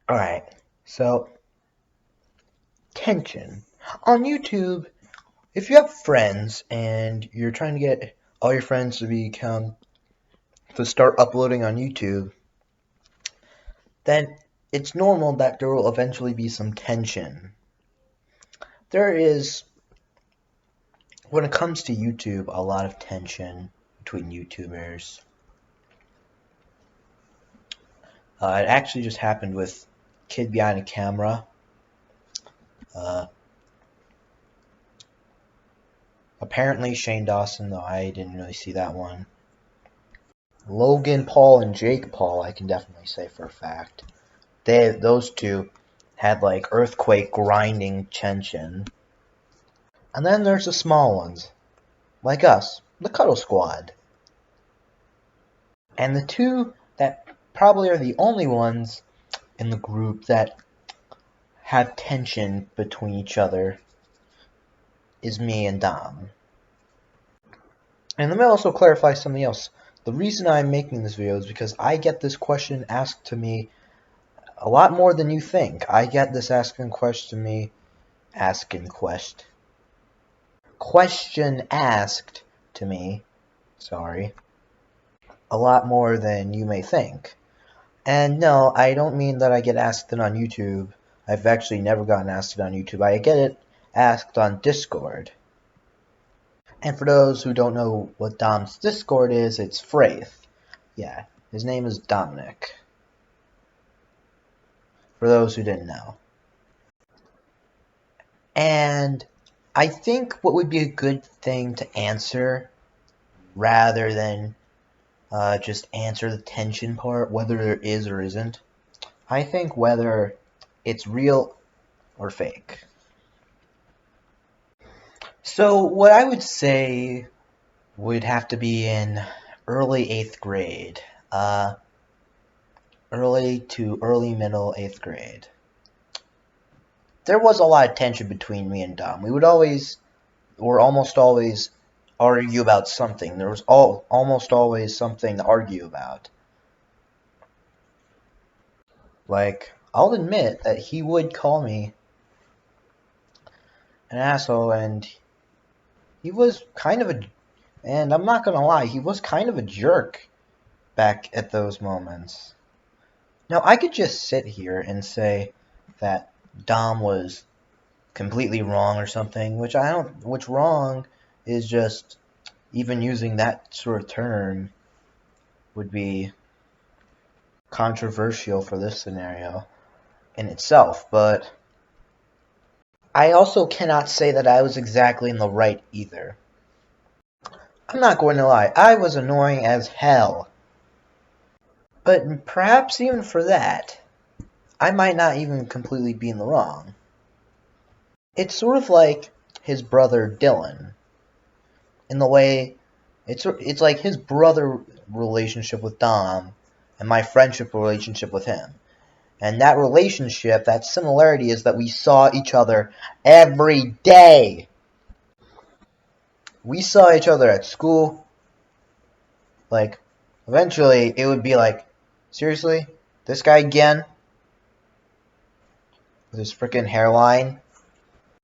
Alright, so tension. On YouTube, if you have friends and you're trying to get all your friends to start uploading on YouTube, then it's normal that there will eventually be some tension. There is, when it comes to YouTube, a lot of tension between YouTubers. It actually just happened with Kid Behind a Camera. Uh, Apparently Shane Dawson, though I didn't really see that one. Logan Paul and Jake Paul, I can definitely say for a fact. Those two had like earthquake grinding tension. And then there's the small ones, like us, the Cuddle Squad. And the two that probably are the only ones in the group that have tension between each other is me and Dom. And let me also clarify something else. The reason I'm making this video is because I get this question asked to me a lot more than you think. I get this question asked to me, sorry, a lot more than you may think. And no, I don't mean that I get asked it on YouTube. I've actually never gotten asked it on YouTube. I get it asked on Discord. And for those who don't know what Dom's Discord is, it's Fraith. Yeah, his name is Dominic. For those who didn't know. And I think what would be a good thing to answer, rather than just answer the tension part, whether there is or isn't, I think whether it's real or fake. So what I would say would have to be in early 8th grade. Early to early middle 8th grade. There was a lot of tension between me and Dom. We would always, or almost always, argue about something. There was almost always something to argue about. Like, I'll admit that he would call me an asshole, and he was kind of and I'm not gonna lie, he was kind of a jerk back at those moments. Now, I could just sit here and say that Dom was completely wrong or something, which wrong is just, even using that sort of term would be controversial for this scenario in itself, but I also cannot say that I was exactly in the right either. I'm not going to lie, I was annoying as hell. But perhaps even for that, I might not even completely be in the wrong. It's sort of like his brother Dylan, in the way it's like his brother relationship with Dom and my friendship relationship with him. And that relationship, that similarity, is that we saw each other every day. We saw each other at school. Like, eventually, it would be like, seriously? This guy again? With his freaking hairline?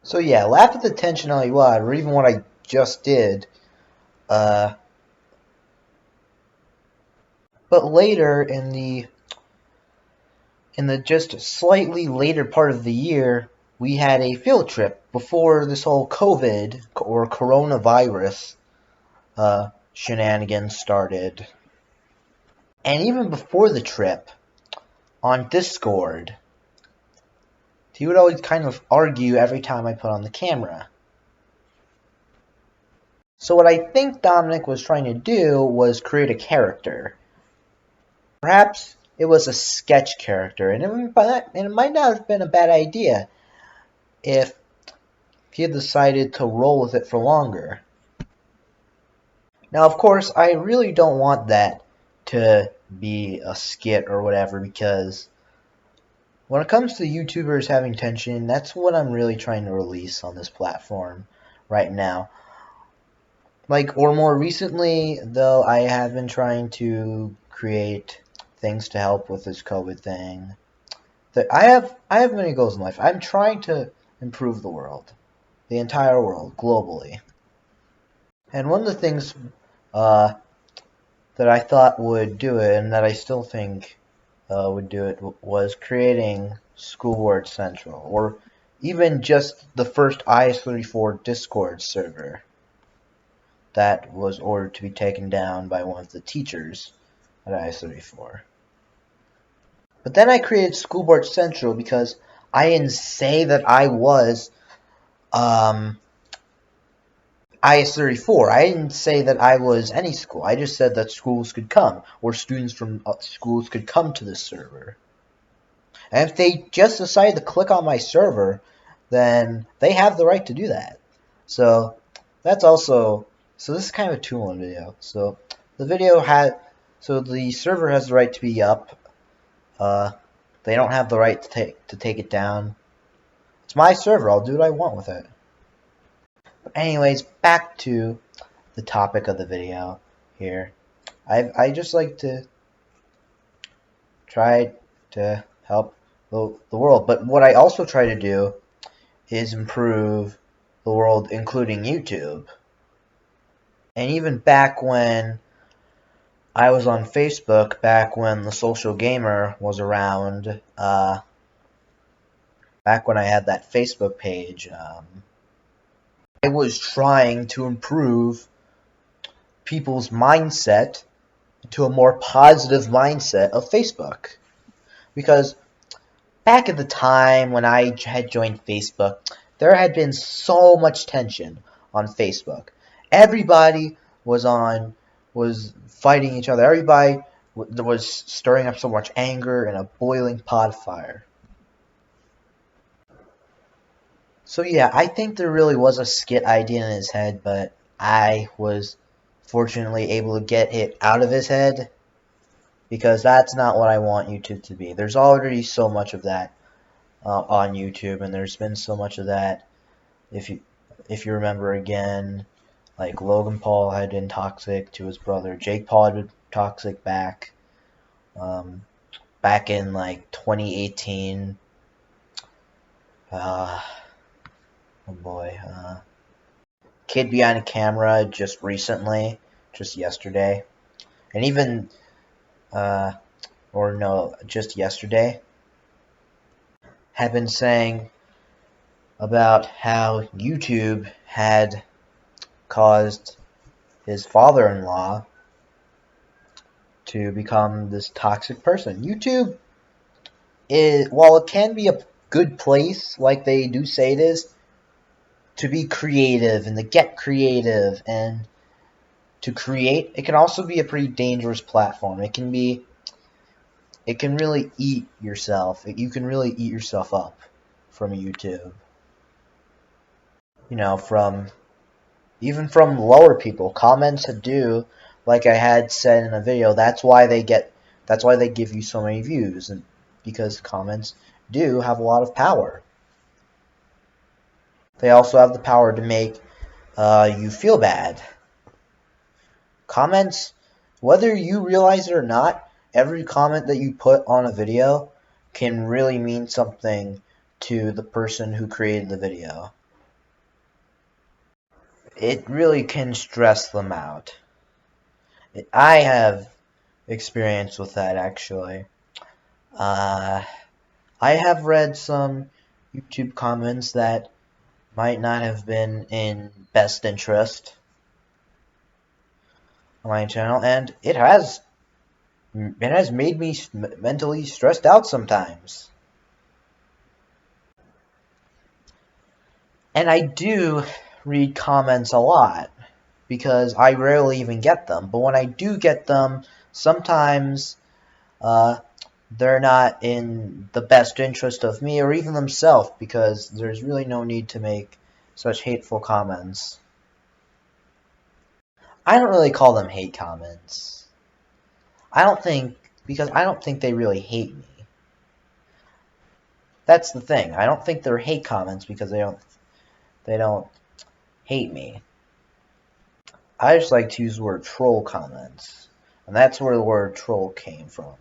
So yeah, laugh at the tension all you want, or even what I just did. But later, in the just slightly later part of the year, we had a field trip before this whole COVID or coronavirus shenanigans started. And even before the trip, on Discord, he would always kind of argue every time I put on the camera. So what I think Dominic was trying to do was create a character. Perhaps it was a sketch character, and it might not have been a bad idea if he had decided to roll with it for longer. Now, of course, I really don't want that to be a skit or whatever, because when it comes to YouTubers having tension, that's what I'm really trying to release on this platform right now. Like, or more recently, though, I have been trying to create things to help with this COVID thing. I have many goals in life. I'm trying to improve the world, the entire world, globally. And one of the things uh, that I thought would do it, and that I still think would do it, was creating Schoolboard Central, or even just the first IS-34 Discord server that was ordered to be taken down by one of the teachers at IS-34. But then I created Schoolboard Central because I didn't say that I was um, IS-34. I didn't say that I was any school. I just said that schools could come, or students from schools could come to this server. And if they just decide to click on my server, then they have the right to do that. So that's also, so this is kind of a two-in-one video. So the server has the right to be up. They don't have the right to take it down. It's my server. I'll do what I want with it. But anyways, back to the topic of the video here. I just like to try to help the world. But what I also try to do is improve the world, including YouTube. And even back when I was on Facebook, back when the Social Gamer was around, back when I had that Facebook page, I was trying to improve people's mindset to a more positive mindset of Facebook. Because back at the time when I had joined Facebook, there had been so much tension on Facebook. Everybody was fighting each other. Everybody was stirring up so much anger in a boiling pot of fire. So yeah, I think there really was a skit idea in his head, but I was fortunately able to get it out of his head, because that's not what I want YouTube to be. There's already so much of that on YouTube, and there's been so much of that. If you remember again, like Logan Paul had been toxic to his brother, Jake Paul had been toxic back in like 2018. Oh boy, Kid Behind Camera just recently, just yesterday, and even just yesterday, had been saying about how YouTube had caused his father-in-law to become this toxic person. YouTube while it can be a good place, like they do say it is, to be creative and to get creative and to create, it can also be a pretty dangerous platform. It can really eat yourself. You can really eat yourself up from YouTube. Even from lower people. Comments do, like I had said in a video, that's why they give you so many views, and because comments do have a lot of power. They also have the power to make you feel bad. Comments, whether you realize it or not, every comment that you put on a video can really mean something to the person who created the video. It really can stress them out. I have experience with that, actually. I have read some YouTube comments that might not have been in best interest on my channel, and it has made me mentally stressed out sometimes. And I do read comments a lot, because I rarely even get them. But when I do get them, sometimes they're not in the best interest of me or even themselves, because there's really no need to make such hateful comments. I don't really call them hate comments. Because I don't think they really hate me. That's the thing. I don't think they're hate comments because they don't hate me. I just like to use the word troll comments. And that's where the word troll came from.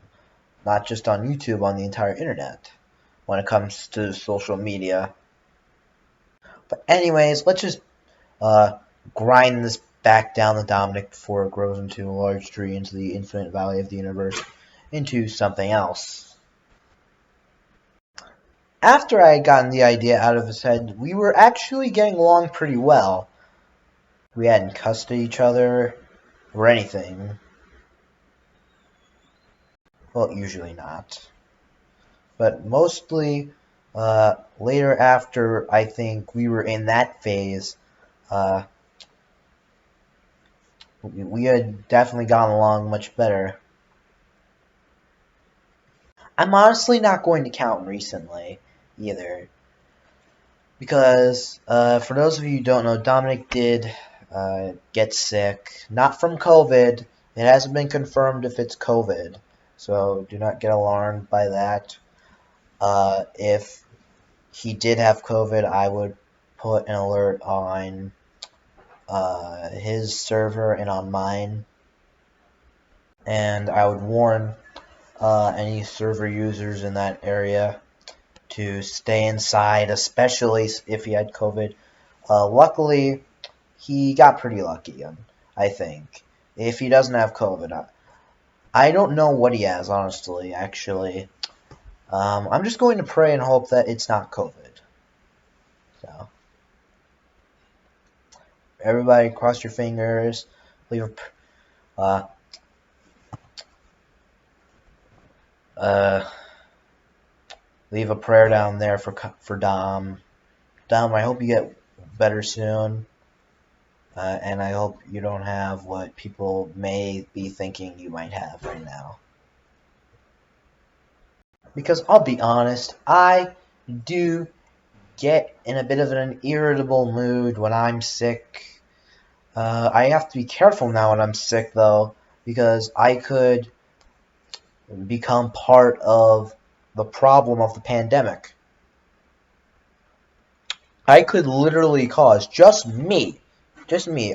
Not just on YouTube, on the entire internet. when it comes to social media. But anyways, let's just grind this back down the Dominic before it grows into a large tree into the infinite valley of the universe into something else. After I had gotten the idea out of his head, we were actually getting along pretty well. We hadn't cussed at each other or anything. Well, usually not. But mostly later after I think we were in that phase, we had definitely gotten along much better. I'm honestly not going to count recently either. Because, for those of you who don't know, Dominic did get sick. Not from COVID. It hasn't been confirmed if it's COVID. So do not get alarmed by that. If he did have COVID, I would put an alert on his server and on mine. And I would warn any server users in that area to stay inside, especially if he had COVID. Luckily, he got pretty lucky, I think. If he doesn't have COVID, I don't know what he has, honestly, actually. I'm just going to pray and hope that it's not COVID. So, everybody, cross your fingers. Leave a leave a prayer down there for Dom. Dom, I hope you get better soon. And I hope you don't have what people may be thinking you might have right now. Because I'll be honest, I do get in a bit of an irritable mood when I'm sick. I have to be careful now when I'm sick, though, because I could become part of the problem of the pandemic. I could literally cause, just me,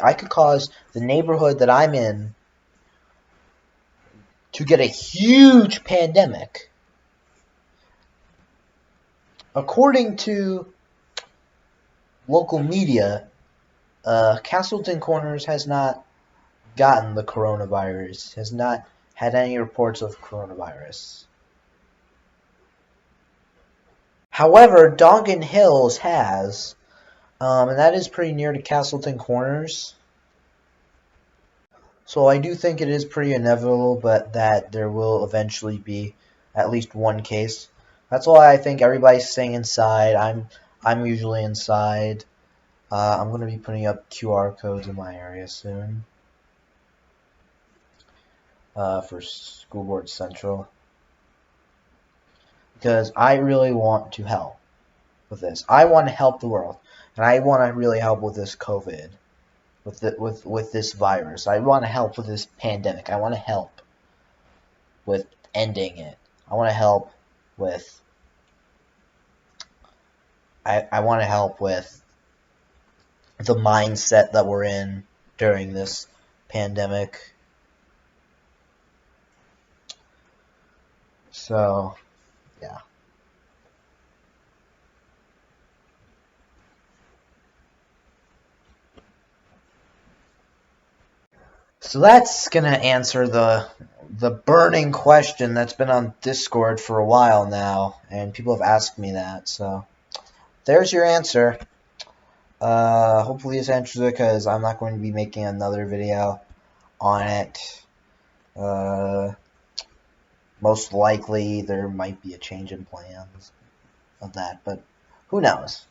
I could cause the neighborhood that I'm in to get a huge pandemic. According to local media, Castleton Corners has not gotten the coronavirus, has not had any reports of coronavirus. However, Dongan Hills has, and that is pretty near to Castleton Corners. So I do think it is pretty inevitable, but that there will eventually be at least one case. That's why I think everybody's staying inside. I'm usually inside. I'm going to be putting up QR codes in my area soon for School Board Central. Because I really want to help with this. I want to help the world. And I want to really help with this COVID. With this virus. I want to help with this pandemic. I want to help with ending it. I want to help with... I want to help with the mindset that we're in during this pandemic. So, yeah. So that's gonna answer the burning question that's been on Discord for a while now, and people have asked me that. So there's your answer. Hopefully this answers it, because I'm not going to be making another video on it. Most likely there might be a change in plans of that, but who knows?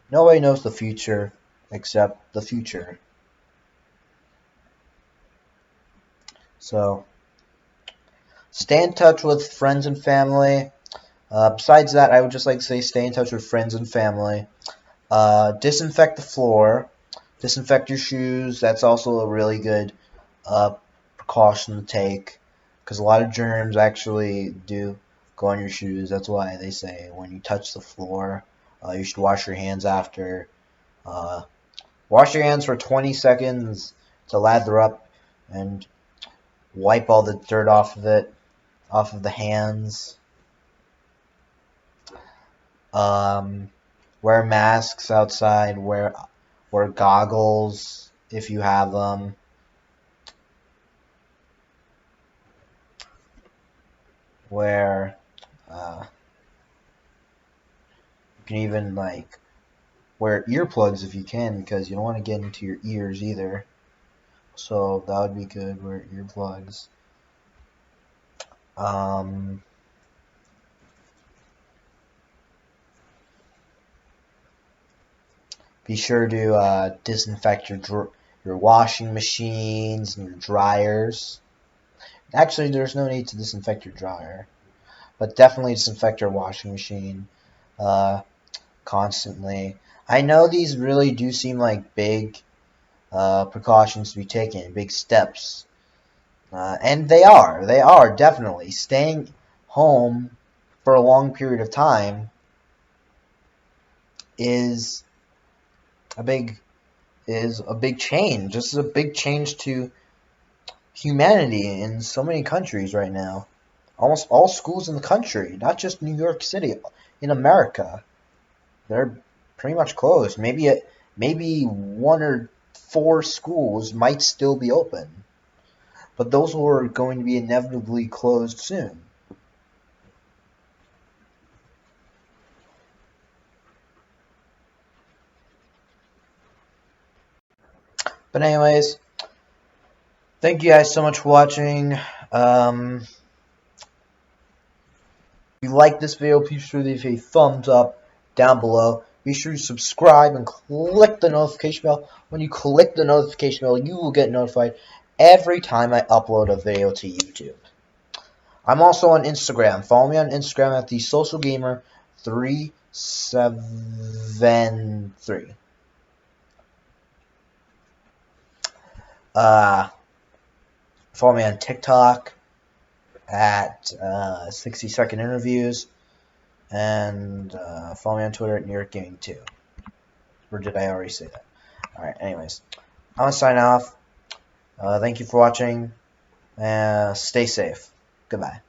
Nobody knows the future except the future. So stay in touch with friends and family. Besides that, I would just like to say stay in touch with friends and family. Disinfect the floor. Disinfect your shoes. That's also a really good precaution to take, because a lot of germs actually do go on your shoes. That's why they say when you touch the floor, you should wash your hands after. Wash your hands for 20 seconds to lather up and wipe all the dirt off of it, off of the hands. Wear masks outside. Wear goggles if you have them. Wear. You can even like wear earplugs if you can, because you don't want to get into your ears either. So that would be good. Wear earplugs. Be sure to disinfect your washing machines and your dryers. Actually, there's no need to disinfect your dryer, but definitely disinfect your washing machine constantly. I know these really do seem like big precautions to be taken, big steps, and they are. They are definitely. Staying home for a long period of time is a big change. This is a big change to humanity in so many countries right now. Almost all schools in the country, not just New York City, in America, they're pretty much closed. Maybe one or four schools might still be open, but those are going to be inevitably closed soon. But anyways, thank you guys so much for watching. If you like this video, be sure to leave a thumbs up down below. Be sure to subscribe and click the notification bell. When you click the notification bell, you will get notified every time I upload a video to YouTube. I'm also on Instagram. Follow me on Instagram at thesocialgamer373. Follow me on TikTok at 60-second interviews. And follow me on Twitter at New York Gaming 2. Or did I already say that? Alright, anyways. I'm going to sign off. Thank you for watching. Stay safe. Goodbye.